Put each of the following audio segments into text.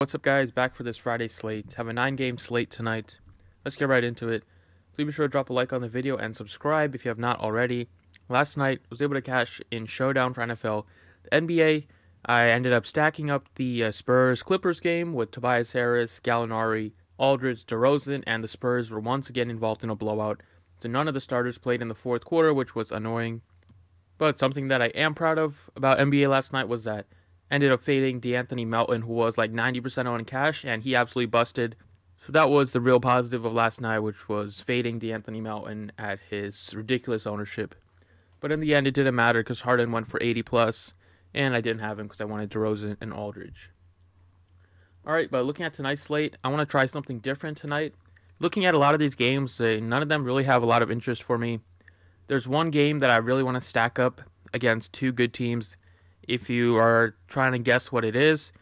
What's up, guys? Back for this Friday slate. Have a 9-game slate tonight. Let's get right into it. Please be sure to drop a like on the video and subscribe if you have not already. Last night, I was able to cash in Showdown for NFL. The NBA, I ended up stacking up the Spurs-Clippers game with Tobias Harris, Gallinari, Aldridge, DeRozan, and the Spurs were once again involved in a blowout. So none of the starters played in the fourth quarter, which was annoying. But something that I am proud of about NBA last night was that ended up fading D'Anthony Melton, who was like 90% on cash, and he absolutely busted. So that was the real positive of last night, which was fading D'Anthony Melton at his ridiculous ownership. But in the end, it didn't matter because Harden went for 80 plus, and I didn't have him because I wanted DeRozan and Aldridge. Alright, but looking at tonight's slate, I want to try something different tonight. Looking at a lot of these games, none of them really have a lot of interest for me. There's one game that I really want to stack up against two good teams. If you are trying to guess what it is,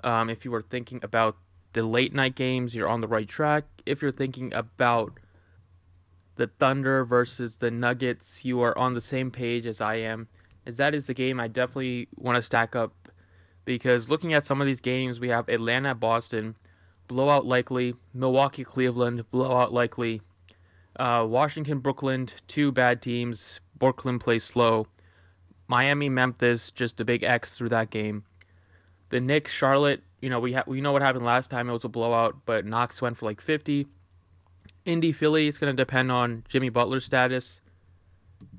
if you were thinking about the late night games, you're on the right track. If you're thinking about the Thunder versus the Nuggets, you are on the same page as I am. As that is the game I definitely want to stack up, because looking at some of these games, we have Atlanta, Boston, blowout likely. Milwaukee, Cleveland, blowout likely. Washington, Brooklyn, two bad teams. Brooklyn plays slow. Miami, Memphis, just a big X through that game. The Knicks, Charlotte, we know what happened last time. It was a blowout, but Knox went for like 50. Indy, Philly, it's going to depend on Jimmy Butler's status.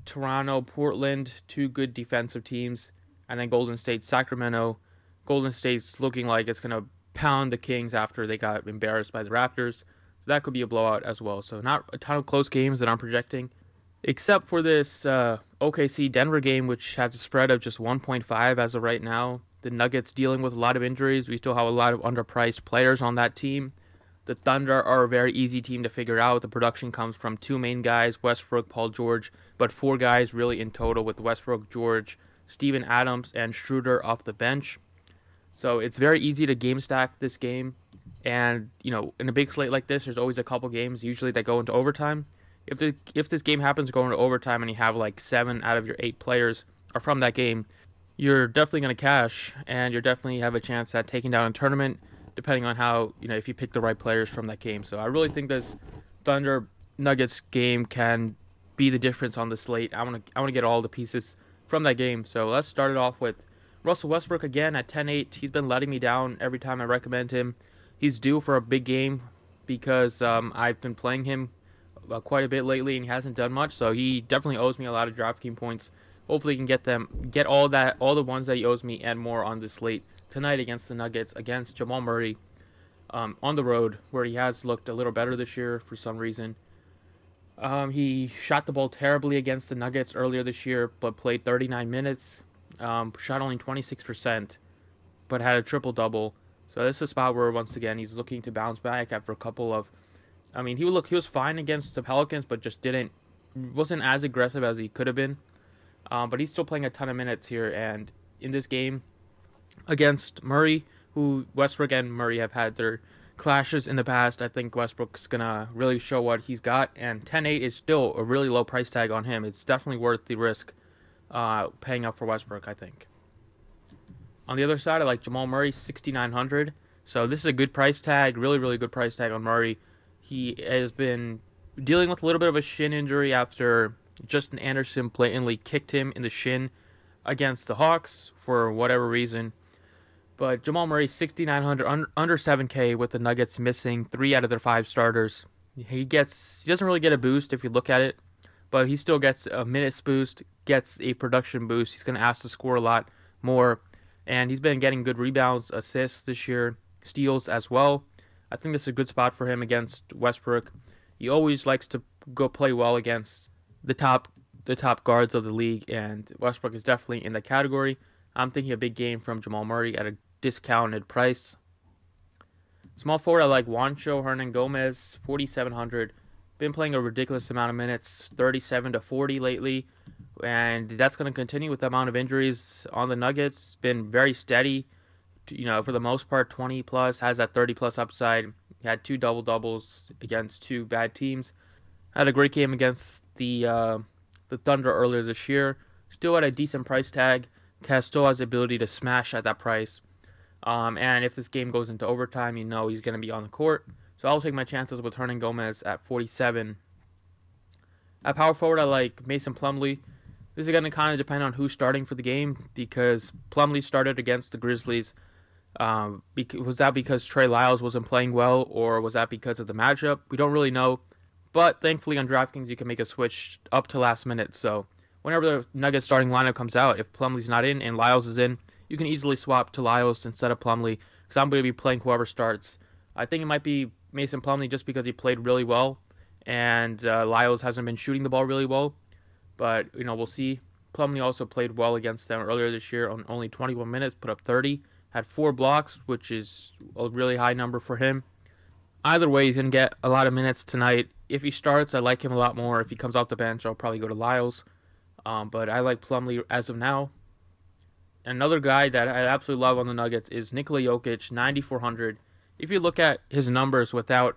Toronto, Portland, two good defensive teams. And then Golden State, Sacramento. Golden State's looking like it's going to pound the Kings after they got embarrassed by the Raptors. So that could be a blowout as well. So not a ton of close games that I'm projecting, except for this OKC Denver game, which has a spread of just 1.5 as of right now. The Nuggets dealing with a lot of injuries. We still have a lot of underpriced players on that team. The Thunder are a very easy team to figure out. The production comes from two main guys, Westbrook, Paul George, but four guys really in total with Westbrook, George, Steven Adams, and Schroeder off the bench. So it's very easy to game stack this game. And, in a big slate like this, there's always a couple games usually that go into overtime. If this game happens to go into overtime and you have like 7 out of your 8 players are from that game, you're definitely going to cash, and you definitely have a chance at taking down a tournament, depending on how, if you pick the right players from that game. So I really think this Thunder Nuggets game can be the difference on the slate. I want to get all the pieces from that game. So let's start it off with Russell Westbrook again at 10-8. He's been letting me down every time I recommend him. He's due for a big game because I've been playing him quite a bit lately, and he hasn't done much, so he definitely owes me a lot of DraftKings points. Hopefully he can get all the ones that he owes me and more on this slate tonight against the Nuggets, against Jamal Murray on the road, where he has looked a little better this year for some reason. He shot the ball terribly against the Nuggets earlier this year, but played 39 minutes, shot only 26%, but had a triple-double. So this is a spot where, once again, he's looking to bounce back after a couple of... he was fine against the Pelicans, but just wasn't as aggressive as he could have been. But he's still playing a ton of minutes here, and in this game against Murray, who Westbrook and Murray have had their clashes in the past, I think Westbrook's gonna really show what he's got, and 10-8 is still a really low price tag on him. It's definitely worth the risk paying up for Westbrook, I think. On the other side, I like Jamal Murray, 6,900. So this is a good price tag, really, really good price tag on Murray. He has been dealing with a little bit of a shin injury after Justin Anderson blatantly kicked him in the shin against the Hawks for whatever reason. But Jamal Murray, 6,900, under 7K, with the Nuggets missing 3 out of their 5 starters. He doesn't really get a boost if you look at it, but he still gets a minutes boost, gets a production boost. He's going to ask to score a lot more, and he's been getting good rebounds, assists this year, steals as well. I think this is a good spot for him against Westbrook. He always likes to go play well against the top guards of the league, and Westbrook is definitely in the category. I'm thinking a big game from Jamal Murray at a discounted price. Small forward, I like Juancho Hernan-Gomez, 4,700. Been playing a ridiculous amount of minutes, 37 to 40 lately, and that's going to continue with the amount of injuries on the Nuggets. Been very steady, for the most part, 20 plus, has that 30 plus upside. He had 2 double doubles against 2 bad teams. Had a great game against the Thunder earlier this year. Still at a decent price tag. Still has the ability to smash at that price. And if this game goes into overtime, you know he's going to be on the court. So I'll take my chances with Hernangomez at 47. At power forward, I like Mason Plumlee. This is going to kind of depend on who's starting for the game because Plumlee started against the Grizzlies. Was that because Trey Lyles wasn't playing well, or was that because of the matchup? We don't really know. But thankfully on DraftKings, you can make a switch up to last minute. So whenever the Nuggets starting lineup comes out, if Plumlee's not in and Lyles is in, you can easily swap to Lyles instead of Plumlee because I'm going to be playing whoever starts. I think it might be Mason Plumlee just because he played really well, and Lyles hasn't been shooting the ball really well. But, we'll see. Plumlee also played well against them earlier this year on only 21 minutes, put up 30, had 4 blocks, which is a really high number for him. Either way, he's going to get a lot of minutes tonight. If he starts, I like him a lot more. If he comes off the bench, I'll probably go to Lyles. But I like Plumlee as of now. Another guy that I absolutely love on the Nuggets is Nikola Jokic, 9,400. If you look at his numbers without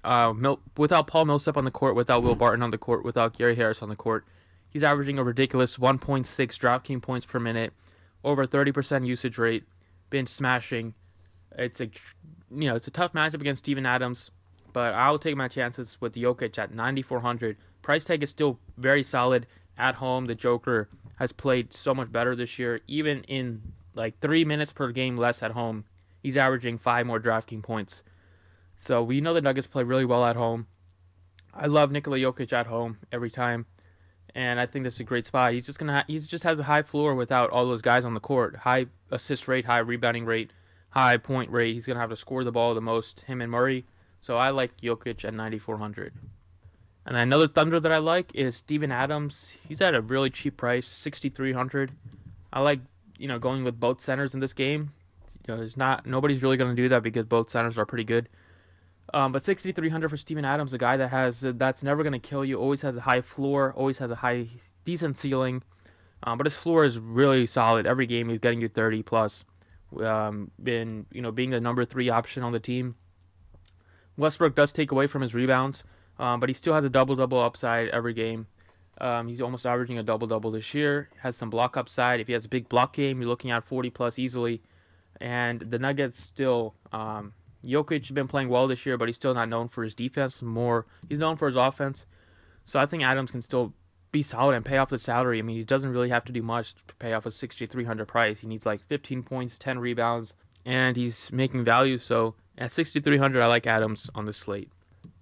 Paul Millsap on the court, without Will Barton on the court, without Gary Harris on the court, he's averaging a ridiculous 1.6 DraftKings points per minute, over 30% usage rate, been smashing. It's a tough matchup against Steven Adams, but I'll take my chances with Jokic at 9,400. Price tag is still very solid at home. The Joker has played so much better this year. Even in like 3 minutes per game less at home, he's averaging 5 more DraftKings points. So we know the Nuggets play really well at home. I love Nikola Jokic at home every time, and I think that's a great spot. He just has a high floor without all those guys on the court. High assist rate, high rebounding rate, high point rate. He's gonna have to score the ball the most, him and Murray. So I like Jokic at 9,400. And another Thunder that I like is Steven Adams. He's at a really cheap price, 6,300. I like going with both centers in this game. Nobody's really gonna do that because both centers are pretty good. But 6,300 for Steven Adams, a guy that's never gonna kill you. Always has a high floor. Always has a decent ceiling. But his floor is really solid. Every game he's getting you 30 plus. Being the number 3 option on the team. Westbrook does take away from his rebounds, but he still has a double-double upside every game. He's almost averaging a double-double this year. Has some block upside. If he has a big block game, you're looking at 40 plus easily. And the Nuggets still, Jokic has been playing well this year, but he's still not known for his defense. He's known for his offense. So I think Adams can still be solid and pay off the salary. I mean, he doesn't really have to do much to pay off a 6,300 price. He needs like 15 points, 10 rebounds, and he's making value. So at 6,300, I like Adams on the slate.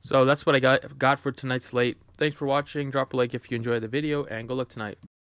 So that's what I got for tonight's slate. Thanks for watching. Drop a like if you enjoyed the video, and good luck tonight.